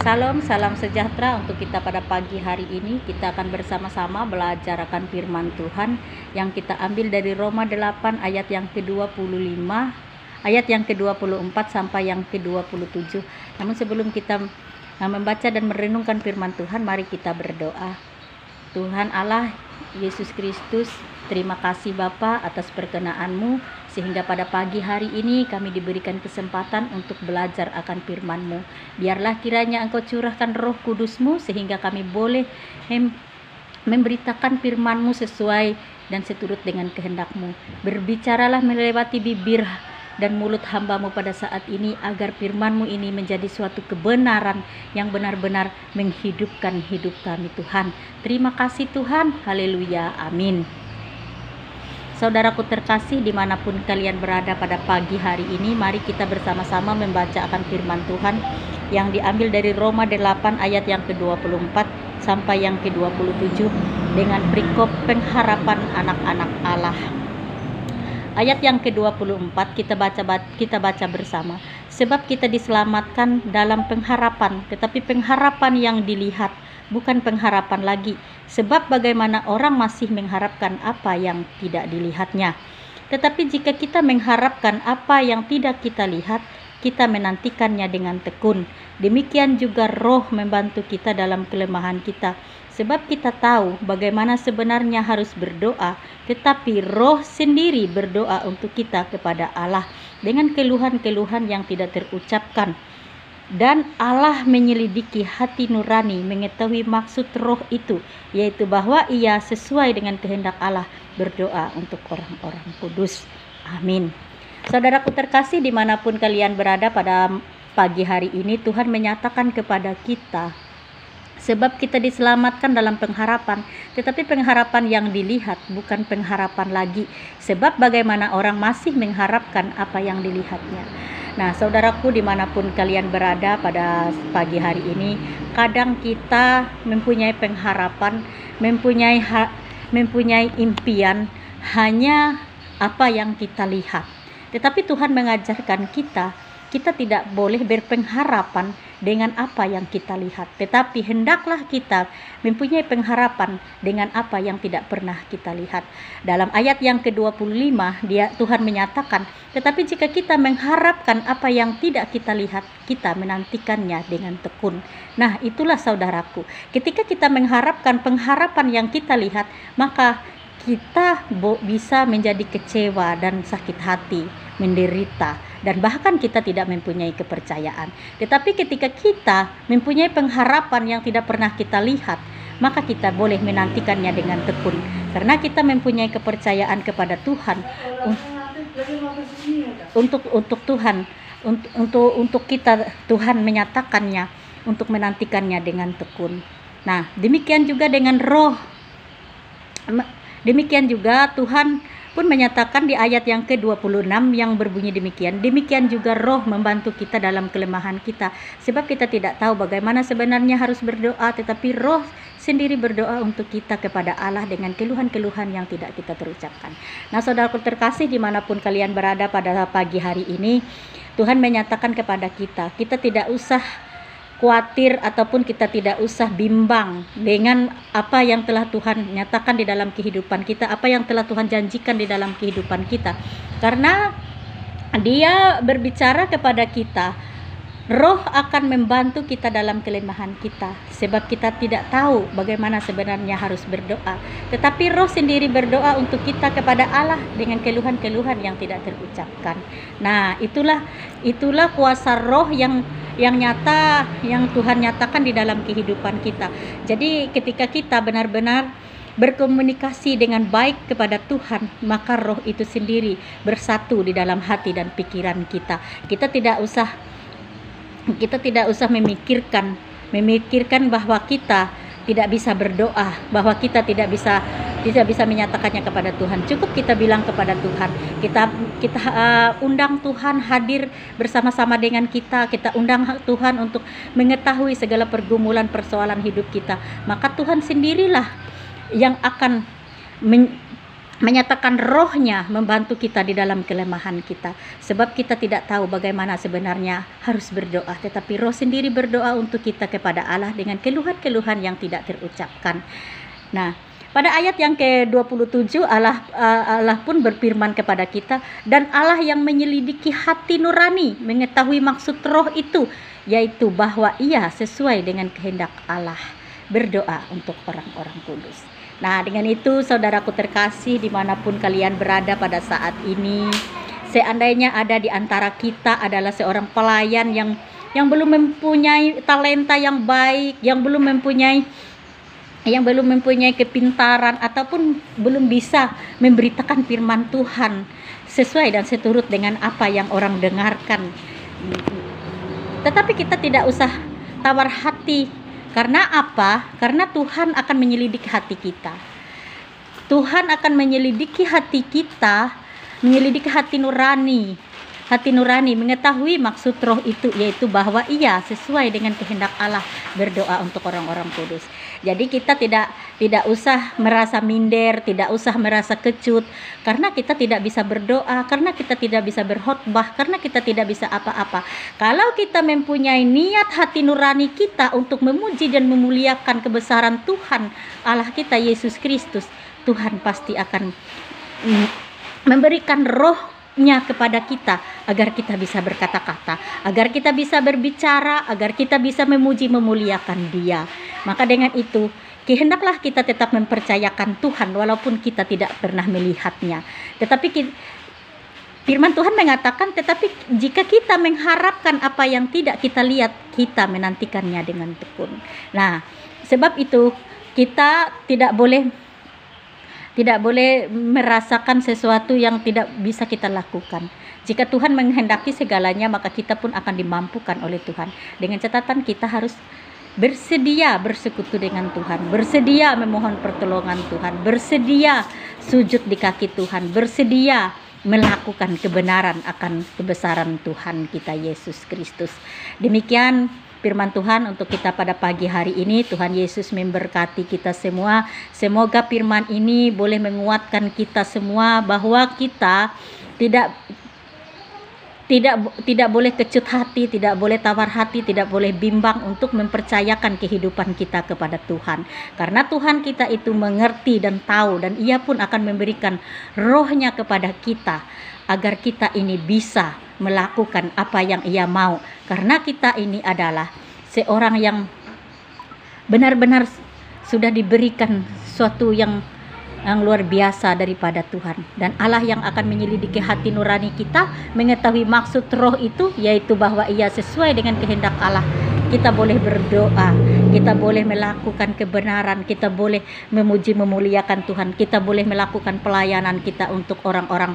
Salam, salam sejahtera untuk kita pada pagi hari ini. Kita akan bersama-sama belajar akan firman Tuhan yang kita ambil dari Roma 8 ayat yang ke-25, ayat yang ke-24 sampai yang ke-27. Namun sebelum kita membaca dan merenungkan firman Tuhan, mari kita berdoa. Tuhan Allah Yesus Kristus, terima kasih Bapa atas perkenan-Mu sehingga pada pagi hari ini kami diberikan kesempatan untuk belajar akan firman-Mu. Biarlah kiranya Engkau curahkan Roh Kudus-Mu sehingga kami boleh memberitakan firman-Mu sesuai dan seturut dengan kehendak-Mu. Berbicaralah melewati bibir dan mulut hamba-Mu pada saat ini agar firman-Mu ini menjadi suatu kebenaran yang benar-benar menghidupkan hidup kami Tuhan. Terima kasih Tuhan, haleluya, amin. Saudaraku terkasih dimanapun kalian berada pada pagi hari ini, mari kita bersama-sama membaca akan firman Tuhan yang diambil dari Roma 8 ayat yang ke-24 sampai yang ke-27 dengan perikop pengharapan anak-anak Allah. Ayat yang ke-24 kita baca bersama. Sebab kita diselamatkan dalam pengharapan, tetapi pengharapan yang dilihat, bukan pengharapan lagi. Sebab bagaimana orang masih mengharapkan apa yang tidak dilihatnya. Tetapi jika kita mengharapkan apa yang tidak kita lihat, kita menantikannya dengan tekun. Demikian juga Roh membantu kita dalam kelemahan kita. Sebab kita tahu bagaimana sebenarnya harus berdoa, tetapi Roh sendiri berdoa untuk kita kepada Allah dengan keluhan-keluhan yang tidak terucapkan. Dan Allah menyelidiki hati nurani, mengetahui maksud Roh itu, yaitu bahwa ia sesuai dengan kehendak Allah berdoa untuk orang-orang kudus. Amin. Saudaraku terkasih dimanapun kalian berada pada pagi hari ini, Tuhan menyatakan kepada kita, sebab kita diselamatkan dalam pengharapan, tetapi pengharapan yang dilihat, bukan pengharapan lagi. Sebab bagaimana orang masih mengharapkan apa yang dilihatnya. Nah, saudaraku dimanapun kalian berada pada pagi hari ini, kadang kita mempunyai pengharapan, mempunyai impian hanya apa yang kita lihat. Tetapi Tuhan mengajarkan kita tidak boleh berpengharapan dengan apa yang kita lihat, tetapi hendaklah kita mempunyai pengharapan dengan apa yang tidak pernah kita lihat. Dalam ayat yang ke-25 Tuhan menyatakan, tetapi jika kita mengharapkan apa yang tidak kita lihat, kita menantikannya dengan tekun. Nah, itulah saudaraku, ketika kita mengharapkan pengharapan yang kita lihat, maka kita bisa menjadi kecewa dan sakit hati, menderita, dan bahkan kita tidak mempunyai kepercayaan. Tetapi ketika kita mempunyai pengharapan yang tidak pernah kita lihat, maka kita boleh menantikannya dengan tekun, karena kita mempunyai kepercayaan kepada Tuhan untuk Tuhan, untuk kita Tuhan menyatakannya untuk menantikannya dengan tekun. Nah, demikian juga dengan Roh. Demikian juga Tuhan pun menyatakan di ayat yang ke-26 yang berbunyi demikian. Demikian juga Roh membantu kita dalam kelemahan kita. Sebab kita tidak tahu bagaimana sebenarnya harus berdoa, tetapi Roh sendiri berdoa untuk kita kepada Allah dengan keluhan-keluhan yang tidak kita terucapkan. Nah, saudaraku terkasih dimanapun kalian berada pada pagi hari ini, Tuhan menyatakan kepada kita tidak usah khawatir ataupun kita tidak usah bimbang dengan apa yang telah Tuhan nyatakan di dalam kehidupan kita, apa yang telah Tuhan janjikan di dalam kehidupan kita. Karena Dia berbicara kepada kita, Roh akan membantu kita dalam kelemahan kita, sebab kita tidak tahu bagaimana sebenarnya harus berdoa. Tetapi Roh sendiri berdoa untuk kita kepada Allah dengan keluhan-keluhan yang tidak terucapkan. Nah, itulah kuasa Roh yang nyata, yang Tuhan nyatakan di dalam kehidupan kita. Jadi ketika kita benar-benar berkomunikasi dengan baik kepada Tuhan, maka Roh itu sendiri bersatu di dalam hati dan pikiran kita. Kita tidak usah memikirkan bahwa kita tidak bisa berdoa, bahwa kita tidak bisa menyatakannya kepada Tuhan. Cukup kita bilang kepada Tuhan, kita undang Tuhan hadir bersama-sama dengan kita undang Tuhan untuk mengetahui segala pergumulan persoalan hidup kita. Maka Tuhan sendirilah yang akan menyatakan rohnya membantu kita di dalam kelemahan kita. Sebab kita tidak tahu bagaimana sebenarnya harus berdoa, tetapi roh sendiri berdoa untuk kita kepada Allah dengan keluhan-keluhan yang tidak terucapkan. Nah, pada ayat yang ke-27 Allah pun berfirman kepada kita, dan Allah yang menyelidiki hati nurani mengetahui maksud roh itu, yaitu bahwa ia sesuai dengan kehendak Allah. Berdoa untuk orang-orang kudus. Nah, dengan itu saudaraku terkasih dimanapun kalian berada pada saat ini, seandainya ada di antara kita adalah seorang pelayan yang belum mempunyai talenta yang baik, yang belum mempunyai kepintaran ataupun belum bisa memberitakan firman Tuhan sesuai dan seturut dengan apa yang orang dengarkan. Tetapi kita tidak usah tawar hati. Karena apa? Karena Tuhan akan menyelidiki hati kita. Tuhan akan menyelidiki hati kita, menyelidiki hati nurani, mengetahui maksud roh itu, yaitu bahwa ia sesuai dengan kehendak Allah. Berdoa untuk orang-orang kudus. Jadi kita tidak usah merasa minder, tidak usah merasa kecut, karena kita tidak bisa berdoa, karena kita tidak bisa berkhotbah, karena kita tidak bisa apa-apa. Kalau kita mempunyai niat hati nurani kita untuk memuji dan memuliakan kebesaran Tuhan Allah kita Yesus Kristus, Tuhan pasti akan memberikan rohnya kepada kita agar kita bisa berkata-kata, agar kita bisa berbicara, agar kita bisa memuji memuliakan Dia. Maka dengan itu hendaklah kita tetap mempercayakan Tuhan walaupun kita tidak pernah melihatnya. Tetapi firman Tuhan mengatakan, tetapi jika kita mengharapkan apa yang tidak kita lihat, kita menantikannya dengan tekun. Nah, sebab itu kita tidak boleh merasakan sesuatu yang tidak bisa kita lakukan. Jika Tuhan menghendaki segalanya, maka kita pun akan dimampukan oleh Tuhan. Dengan catatan kita harus bersedia bersekutu dengan Tuhan, bersedia memohon pertolongan Tuhan, bersedia sujud di kaki Tuhan, bersedia melakukan kebenaran akan kebesaran Tuhan kita Yesus Kristus. Demikian firman Tuhan untuk kita pada pagi hari ini. Tuhan Yesus memberkati kita semua. Semoga firman ini boleh menguatkan kita semua bahwa kita tidak boleh kecut hati, tidak boleh tawar hati, tidak boleh bimbang untuk mempercayakan kehidupan kita kepada Tuhan. Karena Tuhan kita itu mengerti dan tahu, dan Ia pun akan memberikan rohnya kepada kita agar kita ini bisa melakukan apa yang Ia mau. Karena kita ini adalah seorang yang benar-benar sudah diberikan sesuatu yang luar biasa daripada Tuhan, dan Allah yang akan menyelidiki hati nurani kita, mengetahui maksud roh itu, yaitu bahwa ia sesuai dengan kehendak Allah. Kita boleh berdoa, kita boleh melakukan kebenaran, kita boleh memuji memuliakan Tuhan, kita boleh melakukan pelayanan kita untuk orang-orang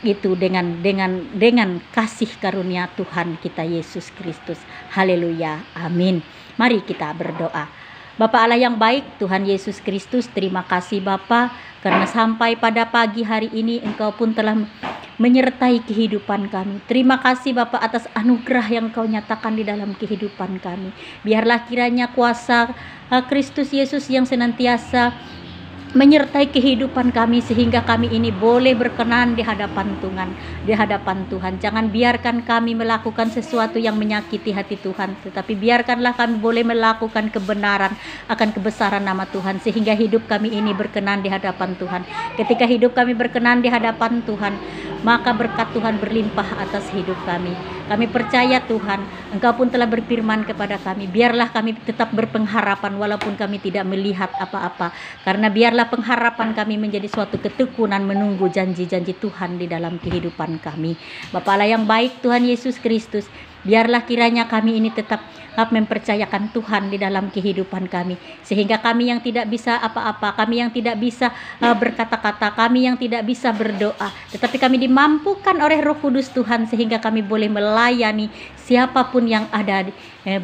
itu dengan kasih karunia Tuhan kita Yesus Kristus. Haleluya, amin. Mari kita berdoa. Bapa Allah yang baik, Tuhan Yesus Kristus, terima kasih Bapa, karena sampai pada pagi hari ini Engkau pun telah menyertai kehidupan kami. Terima kasih Bapa atas anugerah yang Kau nyatakan di dalam kehidupan kami. Biarlah kiranya kuasa Kristus Yesus yang senantiasa menyertai kehidupan kami, sehingga kami ini boleh berkenan di hadapan Tuhan. Jangan biarkan kami melakukan sesuatu yang menyakiti hati Tuhan, tetapi biarkanlah kami boleh melakukan kebenaran akan kebesaran nama Tuhan, sehingga hidup kami ini berkenan di hadapan Tuhan. Ketika hidup kami berkenan di hadapan Tuhan, maka berkat Tuhan berlimpah atas hidup kami. Kami percaya Tuhan, Engkau pun telah berfirman kepada kami, biarlah kami tetap berpengharapan walaupun kami tidak melihat apa-apa, karena biarlah pengharapan kami menjadi suatu ketekunan menunggu janji-janji Tuhan di dalam kehidupan kami. Bapa Allah yang baik, Tuhan Yesus Kristus, biarlah kiranya kami ini tetap mempercayakan Tuhan di dalam kehidupan kami, sehingga kami yang tidak bisa apa-apa, kami yang tidak bisa berkata-kata, kami yang tidak bisa berdoa, tetapi kami dimampukan oleh Roh Kudus Tuhan, sehingga kami boleh melayani siapapun yang ada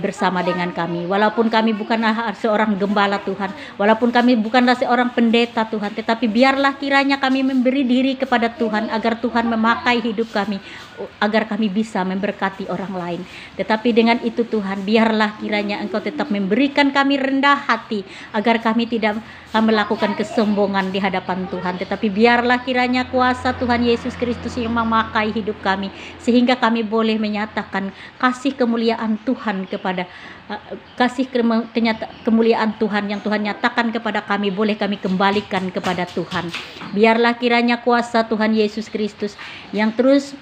bersama dengan kami. Walaupun kami bukanlah seorang gembala Tuhan, walaupun kami bukanlah seorang pendeta Tuhan, tetapi biarlah kiranya kami memberi diri kepada Tuhan agar Tuhan memakai hidup kami, agar kami bisa memberkati orang lain. Tetapi dengan itu Tuhan, biarlah kiranya Engkau tetap memberikan kami rendah hati, agar kami tidak melakukan kesombongan di hadapan Tuhan, tetapi biarlah kiranya kuasa Tuhan Yesus Kristus yang memakai hidup kami, sehingga kami boleh menyatakan kasih kemuliaan Tuhan kepada kemuliaan Tuhan yang Tuhan nyatakan kepada kami, boleh kami kembalikan kepada Tuhan. Biarlah kiranya kuasa Tuhan Yesus Kristus yang terus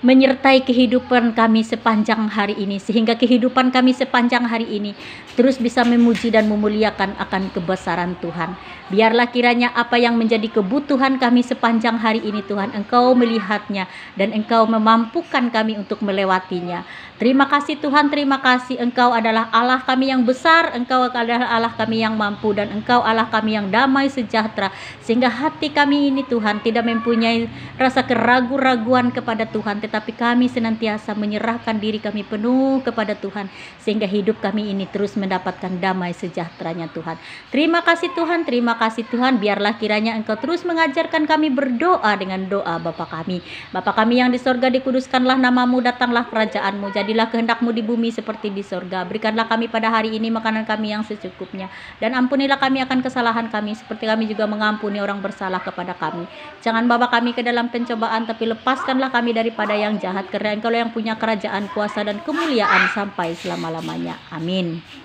menyertai kehidupan kami sepanjang hari ini, sehingga kehidupan kami sepanjang hari ini terus bisa memuji dan memuliakan akan kebesaran Tuhan. Biarlah kiranya apa yang menjadi kebutuhan kami sepanjang hari ini Tuhan, Engkau melihatnya dan Engkau memampukan kami untuk melewatinya. Terima kasih Tuhan, terima kasih. Engkau adalah Allah kami yang besar, Engkau adalah Allah kami yang mampu, dan Engkau Allah kami yang damai sejahtera, sehingga hati kami ini Tuhan tidak mempunyai rasa keraguan-raguan kepada Tuhan, tetapi kami senantiasa menyerahkan diri kami penuh kepada Tuhan, sehingga hidup kami ini terus mendapatkan damai sejahteranya Tuhan. Terima kasih Tuhan, terima kasih Tuhan. Biarlah kiranya Engkau terus mengajarkan kami berdoa dengan doa Bapa kami. Bapa kami yang di sorga, dikuduskanlah namamu, datanglah kerajaanmu, jadilah kehendakmu di bumi seperti di sorga. Berikanlah kami pada hari ini makanan kami yang secukupnya, dan ampunilah kami akan kesalahan kami, seperti kami juga mengampuni orang bersalah kepada kami. Jangan bawa kami ke dalam pencobaan, tapi lepaskanlah kami daripada yang jahat, karena Engkau yang punya kerajaan, kuasa, dan kemuliaan sampai selama-lamanya. Amin.